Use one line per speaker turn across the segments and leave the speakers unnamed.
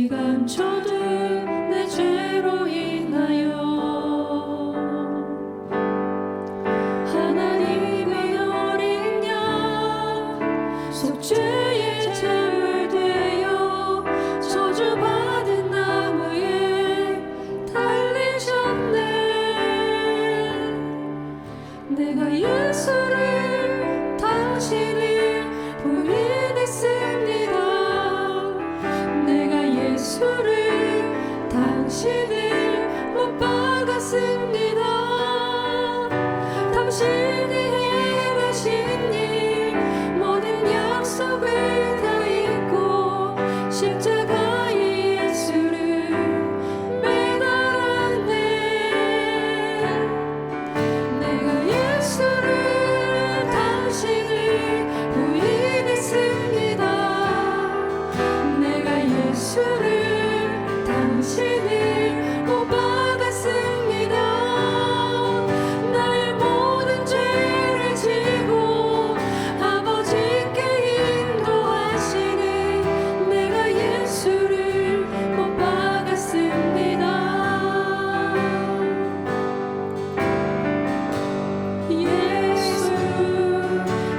감춰둔 내 죄로 인하여 하나님의 어린 양 속죄의 제물 되어 저주받은 나무에 달리셨네. 내가 예수를 당신을 부인했습니다. 내가 예수를 당신을 못 박았습니다. 당신이 행하신 일 모든 약속을 다 잊고 십자가에 예수를 매달았네. 내가 예수를 당신을 부인했습니다. 내가 예수를 당신을 못 박았습니다. 나의 모든 죄를 지고 아버지께 인도하시니 내가 예수를 못 박았습니다. 예수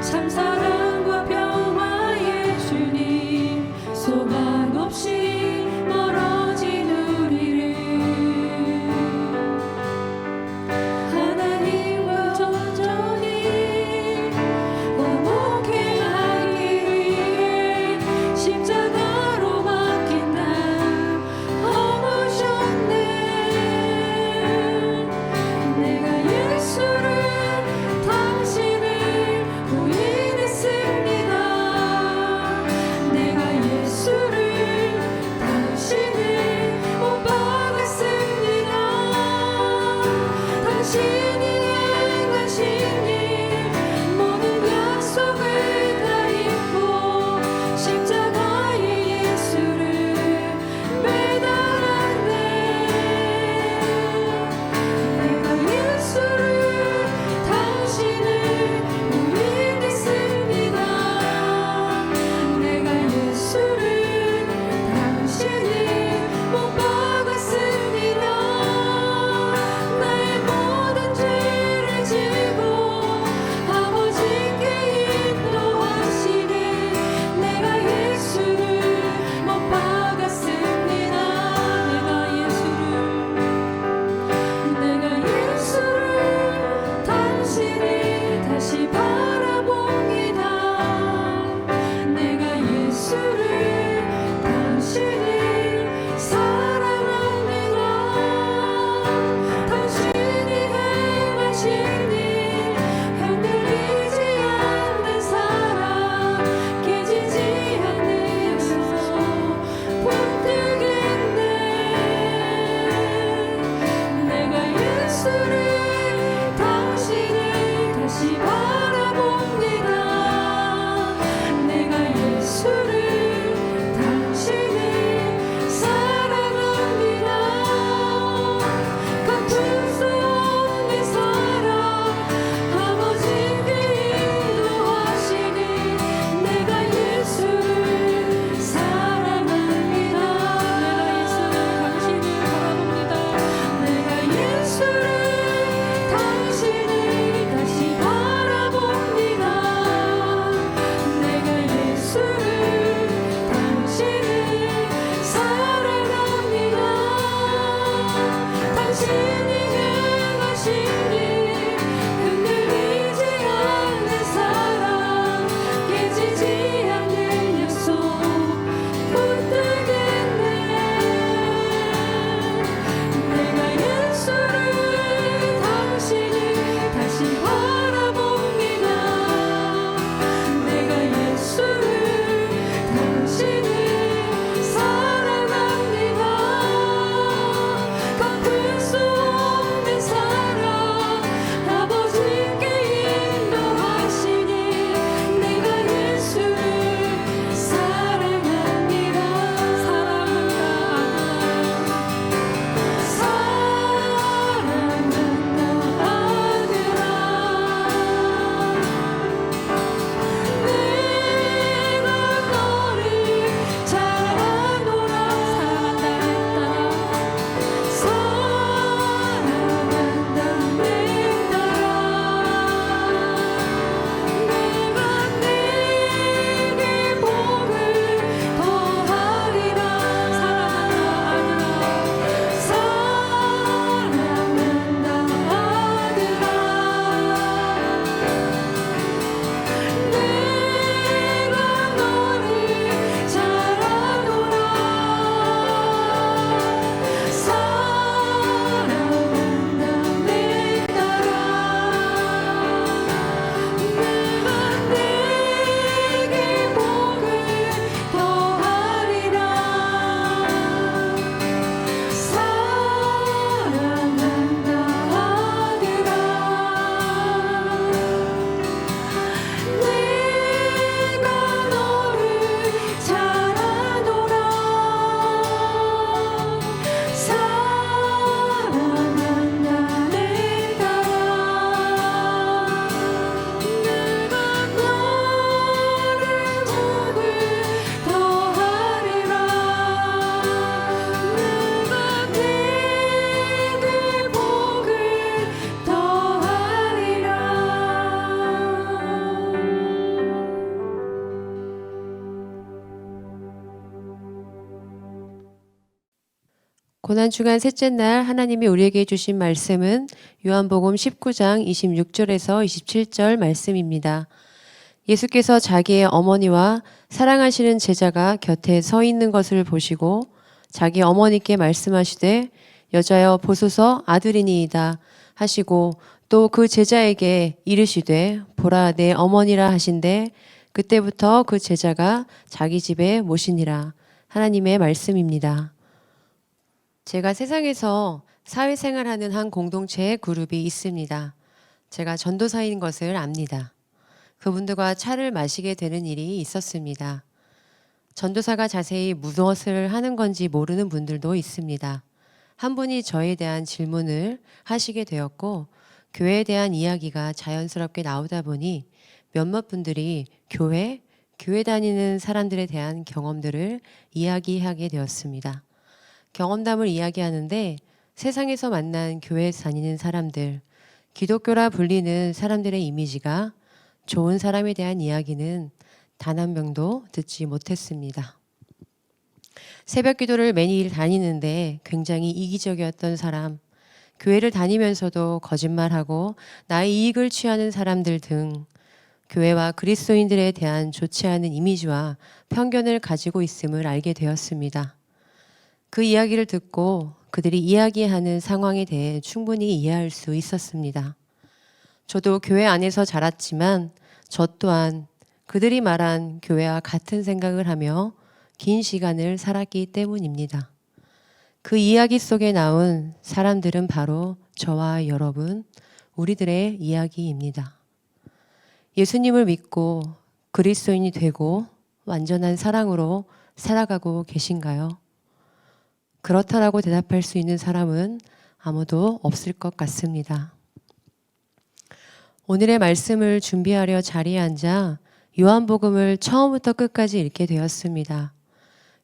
참 사랑과 평화의 주님 소망 없이 멀어진 우리를 하나님과 온전히 화목케 하기 위해 십자가로 맡긴 날 허무셨네. 내가 예수를 당신을 부인했습니다. 내가 예수를 당신을 못 박았습니다. 당신이 행하신 일 모든 약속을 다 잊고 십자가에
고난주간 셋째 날 하나님이 우리에게 주신 말씀은 요한복음 19장 26절에서 27절 말씀입니다. 예수께서 자기의 어머니와 사랑하시는 제자가 곁에 서 있는 것을 보시고 자기 어머니께 말씀하시되 여자여 보소서 아들이니이다 하시고 또 그 제자에게 이르시되 보라 내 어머니라 하신대 그때부터 그 제자가 자기 집에 모시니라. 하나님의 말씀입니다. 제가 세상에서 사회생활하는 한 공동체의 그룹이 있습니다. 제가 전도사인 것을 압니다. 그분들과 차를 마시게 되는 일이 있었습니다. 전도사가 자세히 무엇을 하는 건지 모르는 분들도 있습니다. 한 분이 저에 대한 질문을 하시게 되었고 교회에 대한 이야기가 자연스럽게 나오다 보니 몇몇 분들이 교회 다니는 사람들에 대한 경험들을 이야기하게 되었습니다. 경험담을 이야기하는데 세상에서 만난 교회에 다니는 사람들, 기독교라 불리는 사람들의 이미지가 좋은 사람에 대한 이야기는 단 한 명도 듣지 못했습니다. 새벽 기도를 매일 다니는데 굉장히 이기적이었던 사람, 교회를 다니면서도 거짓말하고 나의 이익을 취하는 사람들 등 교회와 그리스도인들에 대한 좋지 않은 이미지와 편견을 가지고 있음을 알게 되었습니다. 그 이야기를 듣고 그들이 이야기하는 상황에 대해 충분히 이해할 수 있었습니다. 저도 교회 안에서 자랐지만 저 또한 그들이 말한 교회와 같은 생각을 하며 긴 시간을 살았기 때문입니다. 그 이야기 속에 나온 사람들은 바로 저와 여러분, 우리들의 이야기입니다. 예수님을 믿고 그리스도인이 되고 완전한 사랑으로 살아가고 계신가요? 그렇다라고 대답할 수 있는 사람은 아무도 없을 것 같습니다. 오늘의 말씀을 준비하려 자리에 앉아 요한복음을 처음부터 끝까지 읽게 되었습니다.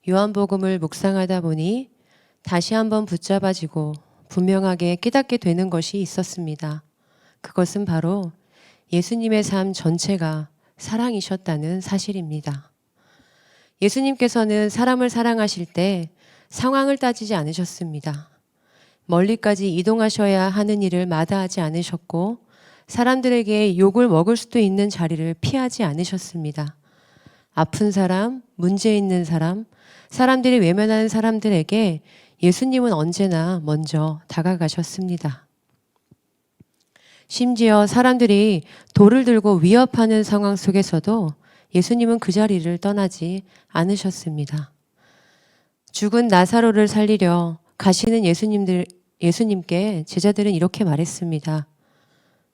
요한복음을 묵상하다 보니 다시 한번 붙잡아지고 분명하게 깨닫게 되는 것이 있었습니다. 그것은 바로 예수님의 삶 전체가 사랑이셨다는 사실입니다. 예수님께서는 사람을 사랑하실 때 상황을 따지지 않으셨습니다. 멀리까지 이동하셔야 하는 일을 마다하지 않으셨고 사람들에게 욕을 먹을 수도 있는 자리를 피하지 않으셨습니다. 아픈 사람, 문제 있는 사람, 사람들이 외면하는 사람들에게 예수님은 언제나 먼저 다가가셨습니다. 심지어 사람들이 돌을 들고 위협하는 상황 속에서도 예수님은 그 자리를 떠나지 않으셨습니다. 죽은 나사로를 살리려 가시는 예수님께 제자들은 이렇게 말했습니다.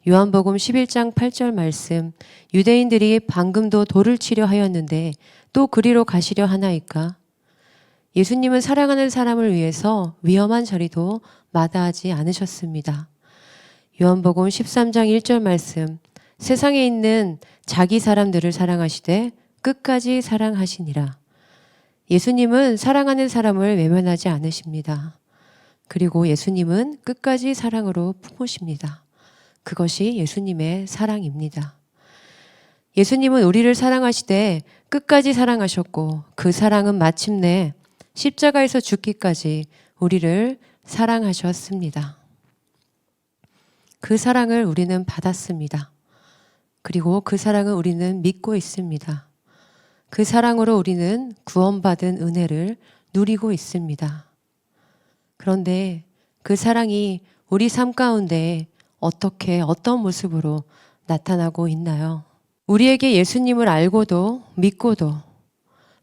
요한복음 11장 8절 말씀, 유대인들이 방금도 돌을 치려 하였는데 또 그리로 가시려 하나이까? 예수님은 사랑하는 사람을 위해서 위험한 자리도 마다하지 않으셨습니다. 요한복음 13장 1절 말씀, 세상에 있는 자기 사람들을 사랑하시되 끝까지 사랑하시니라. 예수님은 사랑하는 사람을 외면하지 않으십니다. 그리고 예수님은 끝까지 사랑으로 품으십니다. 그것이 예수님의 사랑입니다. 예수님은 우리를 사랑하시되 끝까지 사랑하셨고 그 사랑은 마침내 십자가에서 죽기까지 우리를 사랑하셨습니다. 그 사랑을 우리는 받았습니다. 그리고 그 사랑을 우리는 믿고 있습니다. 그 사랑으로 우리는 구원받은 은혜를 누리고 있습니다. 그런데 그 사랑이 우리 삶 가운데 어떤 모습으로 나타나고 있나요? 우리에게 예수님을 알고도 믿고도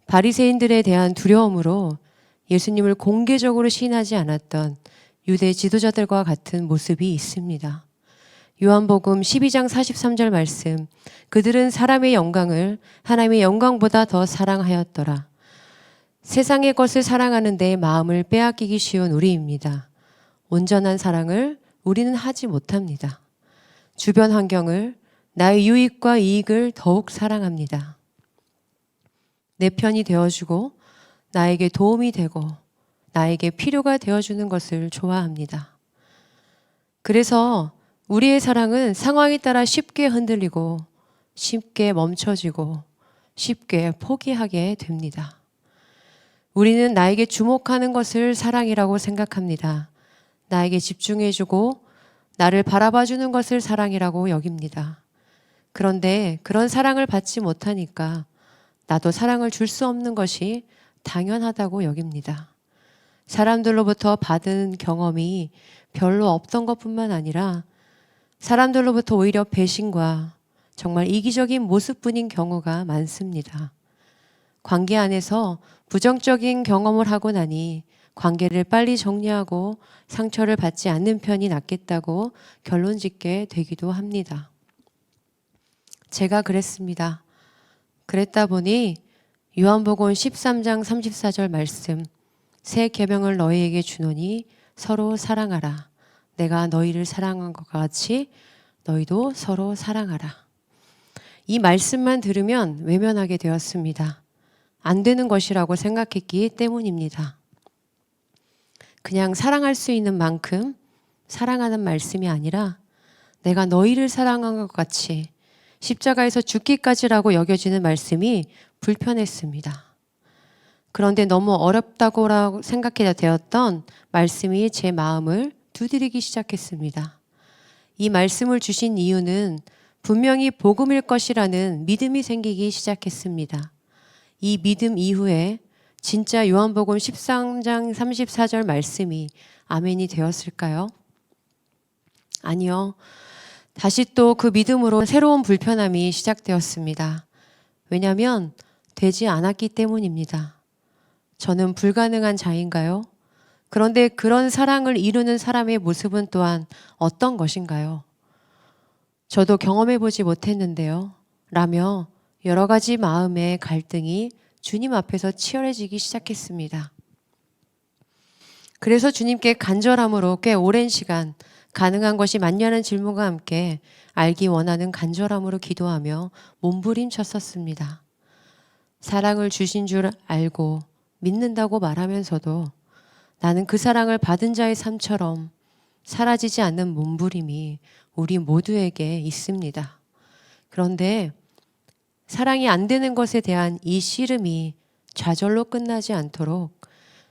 바리새인들에 대한 두려움으로 예수님을 공개적으로 시인하지 않았던 유대 지도자들과 같은 모습이 있습니다. 요한복음 12장 43절 말씀, 그들은 사람의 영광을 하나님의 영광보다 더 사랑하였더라. 세상의 것을 사랑하는데 마음을 빼앗기기 쉬운 우리입니다. 온전한 사랑을 우리는 하지 못합니다. 주변 환경을, 나의 유익과 이익을 더욱 사랑합니다. 내 편이 되어주고 나에게 도움이 되고 나에게 필요가 되어주는 것을 좋아합니다. 그래서 우리의 사랑은 상황에 따라 쉽게 흔들리고 쉽게 멈춰지고 쉽게 포기하게 됩니다. 우리는 나에게 주목하는 것을 사랑이라고 생각합니다. 나에게 집중해주고 나를 바라봐주는 것을 사랑이라고 여깁니다. 그런데 그런 사랑을 받지 못하니까 나도 사랑을 줄 수 없는 것이 당연하다고 여깁니다. 사람들로부터 받은 경험이 별로 없던 것뿐만 아니라 사람들로부터 오히려 배신과 정말 이기적인 모습뿐인 경우가 많습니다. 관계 안에서 부정적인 경험을 하고 나니 관계를 빨리 정리하고 상처를 받지 않는 편이 낫겠다고 결론 짓게 되기도 합니다. 제가 그랬습니다. 그랬다 보니 요한복음 13장 34절 말씀, 새 계명을 너희에게 주노니 서로 사랑하라. 내가 너희를 사랑한 것 같이 너희도 서로 사랑하라. 이 말씀만 들으면 외면하게 되었습니다. 안 되는 것이라고 생각했기 때문입니다. 그냥 사랑할 수 있는 만큼 사랑하는 말씀이 아니라 내가 너희를 사랑한 것 같이 십자가에서 죽기까지라고 여겨지는 말씀이 불편했습니다. 그런데 너무 어렵다고 생각해 되었던 말씀이 제 마음을 두드리기 시작했습니다. 이 말씀을 주신 이유는 분명히 복음일 것이라는 믿음이 생기기 시작했습니다. 이 믿음 이후에 진짜 요한복음 13장 34절 말씀이 아멘이 되었을까요? 아니요. 다시 또 그 믿음으로 새로운 불편함이 시작되었습니다. 왜냐하면 되지 않았기 때문입니다. 저는 불가능한 자인가요? 그런데 그런 사랑을 이루는 사람의 모습은 또한 어떤 것인가요? 저도 경험해보지 못했는데요. 라며 여러 가지 마음의 갈등이 주님 앞에서 치열해지기 시작했습니다. 그래서 주님께 간절함으로 꽤 오랜 시간 가능한 것이 맞냐는 질문과 함께 알기 원하는 간절함으로 기도하며 몸부림쳤었습니다. 사랑을 주신 줄 알고 믿는다고 말하면서도 나는 그 사랑을 받은 자의 삶처럼 사라지지 않는 몸부림이 우리 모두에게 있습니다. 그런데 사랑이 안 되는 것에 대한 이 씨름이 좌절로 끝나지 않도록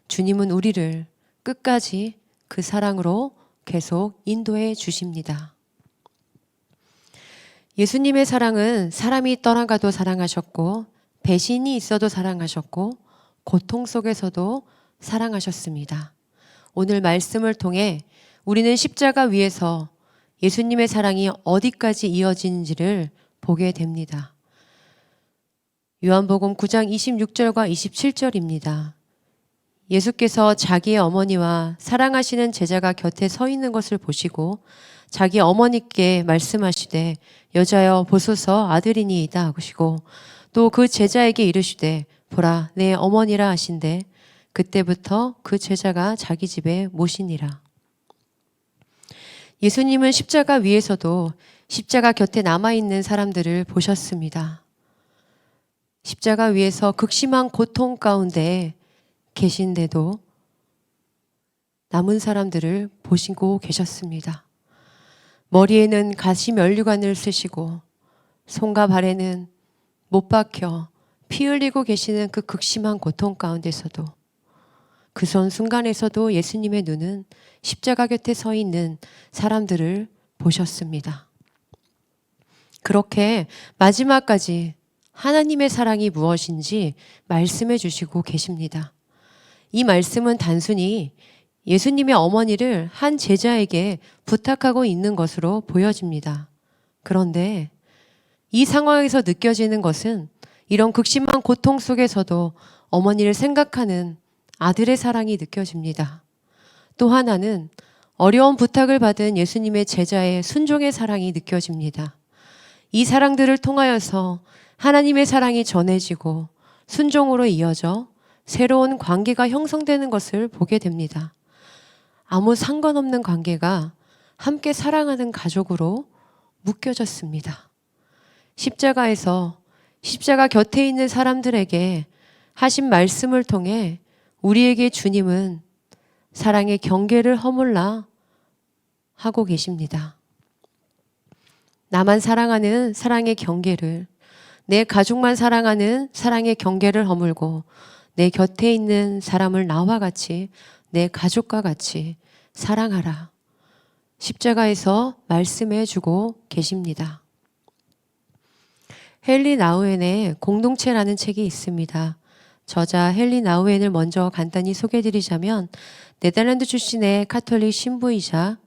주님은 우리를 끝까지 그 사랑으로 계속 인도해 주십니다. 예수님의 사랑은 사람이 떠나가도 사랑하셨고 배신이 있어도 사랑하셨고 고통 속에서도 사랑하셨습니다. 오늘 말씀을 통해 우리는 십자가 위에서 예수님의 사랑이 어디까지 이어지는지를 보게 됩니다. 요한복음 9장 26절과 27절입니다. 예수께서 자기의 어머니와 사랑하시는 제자가 곁에 서 있는 것을 보시고 자기 어머니께 말씀하시되 여자여 보소서 아들이니이다 하시고 또 그 제자에게 이르시되 보라 내 어머니라 하신대 그때부터 그 제자가 자기 집에 모시니라. 예수님은 십자가 위에서도 십자가 곁에 남아있는 사람들을 보셨습니다. 십자가 위에서 극심한 고통 가운데 계신데도 남은 사람들을 보시고 계셨습니다. 머리에는 가시 면류관을 쓰시고 손과 발에는 못 박혀 피 흘리고 계시는 그 극심한 고통 가운데서도 그 순간에서도 예수님의 눈은 십자가 곁에 서 있는 사람들을 보셨습니다. 그렇게 마지막까지 하나님의 사랑이 무엇인지 말씀해 주시고 계십니다. 이 말씀은 단순히 예수님의 어머니를 한 제자에게 부탁하고 있는 것으로 보여집니다. 그런데 이 상황에서 느껴지는 것은 이런 극심한 고통 속에서도 어머니를 생각하는 아들의 사랑이 느껴집니다. 또 하나는 어려운 부탁을 받은 예수님의 제자의 순종의 사랑이 느껴집니다. 이 사랑들을 통하여서 하나님의 사랑이 전해지고 순종으로 이어져 새로운 관계가 형성되는 것을 보게 됩니다. 아무 상관없는 관계가 함께 사랑하는 가족으로 묶여졌습니다. 십자가에서 십자가 곁에 있는 사람들에게 하신 말씀을 통해 우리에게 주님은 사랑의 경계를 허물라 하고 계십니다. 나만 사랑하는 사랑의 경계를, 내 가족만 사랑하는 사랑의 경계를 허물고 내 곁에 있는 사람을 나와 같이, 내 가족과 같이 사랑하라. 십자가에서 말씀해 주고 계십니다. 헨리 나우엔의 공동체라는 책이 있습니다. 저자 헨리 나우엔을 먼저 간단히 소개해드리자면 네덜란드 출신의 카톨릭 신부이자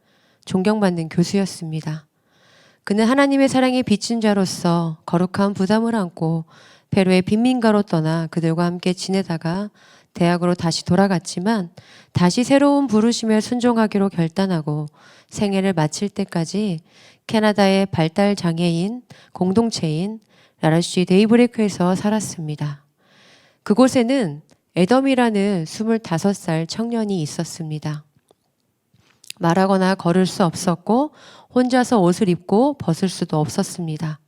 존경받는 교수였습니다. 그는 하나님의 사랑에 빚진 자로서 거룩한 부담을 안고 페루의 빈민가로 떠나 그들과 함께 지내다가 대학으로 다시 돌아갔지만 다시 새로운 부르심에 순종하기로 결단하고 생애를 마칠 때까지 캐나다의 발달 장애인 공동체인 라라쉬 데이브레이크에서 살았습니다. 그곳에는 애덤이라는 25살 청년이 있었습니다. 말하거나 걸을 수 없었고 혼자서 옷을 입고 벗을 수도 없었습니다.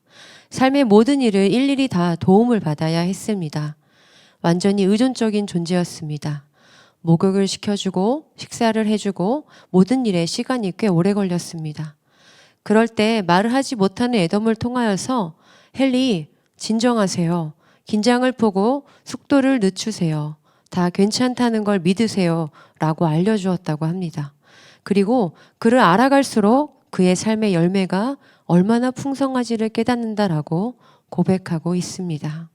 삶의 모든 일을 일일이 다 도움을 받아야 했습니다. 완전히 의존적인 존재였습니다. 목욕을 시켜주고 식사를 해주고 모든 일에 시간이 꽤 오래 걸렸습니다. 그럴 때 말을 하지 못하는 애덤을 통하여서 헨리, 진정하세요. 긴장을 푸고 속도를 늦추세요. 다 괜찮다는 걸 믿으세요. 라고 알려주었다고 합니다. 그리고 그를 알아갈수록 그의 삶의 열매가 얼마나 풍성한지를 깨닫는다라고 고백하고 있습니다.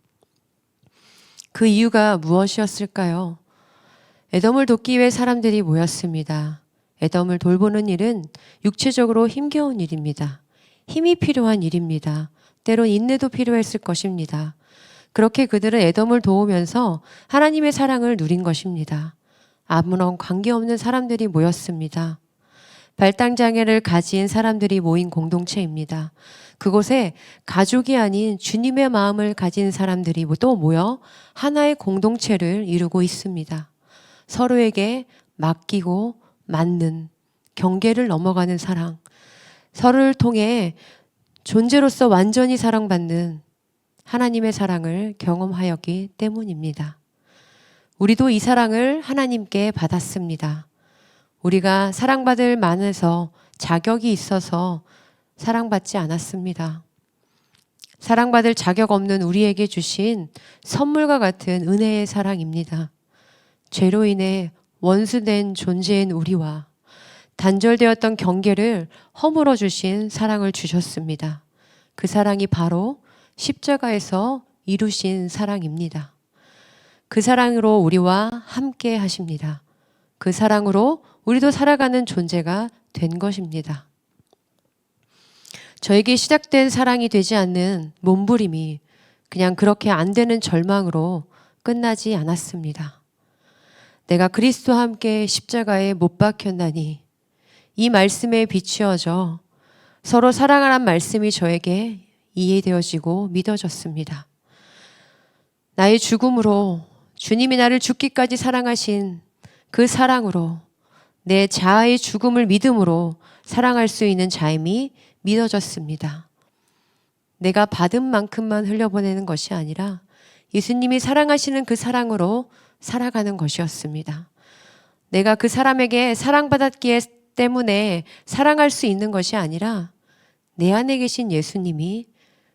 그 이유가 무엇이었을까요? 애덤을 돕기 위해 사람들이 모였습니다. 애덤을 돌보는 일은 육체적으로 힘겨운 일입니다. 힘이 필요한 일입니다. 때론 인내도 필요했을 것입니다. 그렇게 그들은 애덤을 도우면서 하나님의 사랑을 누린 것입니다. 아무런 관계없는 사람들이 모였습니다. 발달장애를 가진 사람들이 모인 공동체입니다. 그곳에 가족이 아닌 주님의 마음을 가진 사람들이 또 모여 하나의 공동체를 이루고 있습니다. 서로에게 맡기고 맞는 경계를 넘어가는 사랑, 서로를 통해 존재로서 완전히 사랑받는 하나님의 사랑을 경험하였기 때문입니다. 우리도 이 사랑을 하나님께 받았습니다. 우리가 사랑받을 만해서 자격이 있어서 사랑받지 않았습니다. 사랑받을 자격 없는 우리에게 주신 선물과 같은 은혜의 사랑입니다. 죄로 인해 원수된 존재인 우리와 단절되었던 경계를 허물어 주신 사랑을 주셨습니다. 그 사랑이 바로 십자가에서 이루신 사랑입니다. 그 사랑으로 우리와 함께 하십니다. 그 사랑으로 우리도 살아가는 존재가 된 것입니다. 저에게 시작된 사랑이 되지 않는 몸부림이 그냥 그렇게 안 되는 절망으로 끝나지 않았습니다. 내가 그리스도와 함께 십자가에 못 박혔나니 이 말씀에 비추어져 서로 사랑하란 말씀이 저에게 이해되어지고 믿어졌습니다. 나의 죽음으로 주님이 나를 죽기까지 사랑하신 그 사랑으로 내 자아의 죽음을 믿음으로 사랑할 수 있는 자임이 믿어졌습니다. 내가 받은 만큼만 흘려보내는 것이 아니라 예수님이 사랑하시는 그 사랑으로 살아가는 것이었습니다. 내가 그 사람에게 사랑받았기에 때문에 사랑할 수 있는 것이 아니라 내 안에 계신 예수님이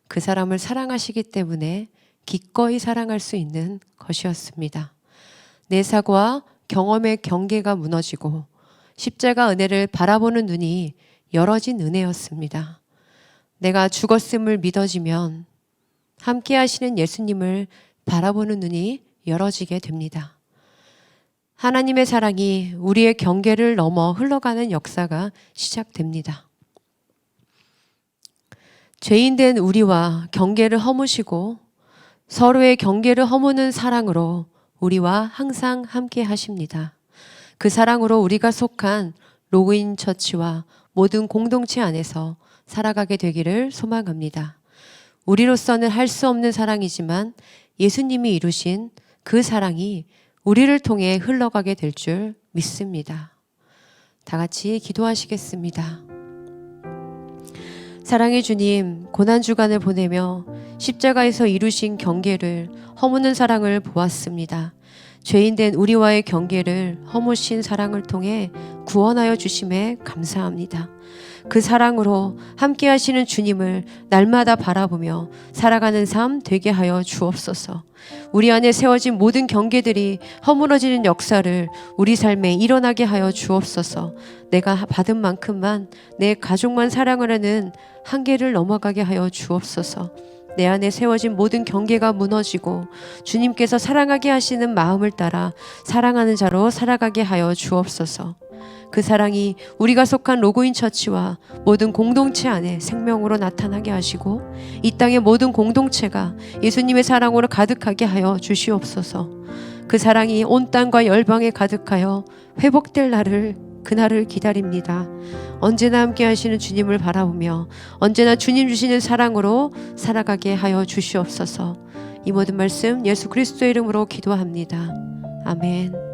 그 사람을 사랑하시기 때문에 기꺼이 사랑할 수 있는 것이었습니다. 내 사고와 경험의 경계가 무너지고 십자가 은혜를 바라보는 눈이 열어진 은혜였습니다. 내가 죽었음을 믿어지면 함께 하시는 예수님을 바라보는 눈이 열어지게 됩니다. 하나님의 사랑이 우리의 경계를 넘어 흘러가는 역사가 시작됩니다. 죄인된 우리와 경계를 허무시고 서로의 경계를 허무는 사랑으로 우리와 항상 함께 하십니다. 그 사랑으로 우리가 속한 로그인 처치와 모든 공동체 안에서 살아가게 되기를 소망합니다. 우리로서는 할 수 없는 사랑이지만 예수님이 이루신 그 사랑이 우리를 통해 흘러가게 될 줄 믿습니다. 다 같이 기도하시겠습니다. 사랑의 주님, 고난주간을 보내며 십자가에서 이루신 경계를 허무는 사랑을 보았습니다. 죄인된 우리와의 경계를 허무신 사랑을 통해 구원하여 주심에 감사합니다. 그 사랑으로 함께 하시는 주님을 날마다 바라보며 살아가는 삶 되게 하여 주옵소서. 우리 안에 세워진 모든 경계들이 허물어지는 역사를 우리 삶에 일어나게 하여 주옵소서. 내가 받은 만큼만, 내 가족만 사랑을 하는 한계를 넘어가게 하여 주옵소서. 내 안에 세워진 모든 경계가 무너지고 주님께서 사랑하게 하시는 마음을 따라 사랑하는 자로 살아가게 하여 주옵소서. 그 사랑이 우리가 속한 로고인 처치와 모든 공동체 안에 생명으로 나타나게 하시고 이 땅의 모든 공동체가 예수님의 사랑으로 가득하게 하여 주시옵소서. 그 사랑이 온 땅과 열방에 가득하여 회복될 그날을 기다립니다. 언제나 함께 하시는 주님을 바라보며 언제나 주님 주시는 사랑으로 살아가게 하여 주시옵소서. 이 모든 말씀 예수 그리스도의 이름으로 기도합니다. 아멘.